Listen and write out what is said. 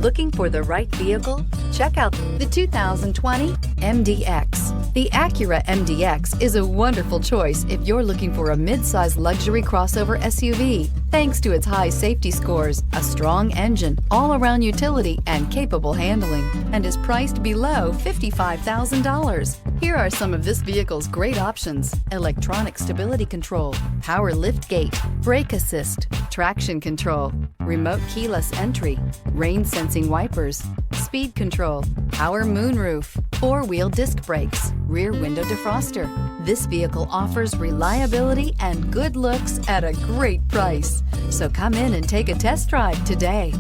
Looking for the right vehicle? Check out the 2020 MDX. The Acura MDX is a wonderful choice if you're looking for a mid-size luxury crossover SUV. Thanks to its high safety scores, a strong engine, all-around utility, and capable handling, and is priced below $55,000. Here are some of this vehicle's great options: electronic stability control, power liftgate, brake assist, traction control, remote keyless entry, rain sensing wipers, speed control, power moonroof, four-wheel disc brakes, rear window defroster. This vehicle offers reliability and good looks at a great price. So come in and take a test drive today.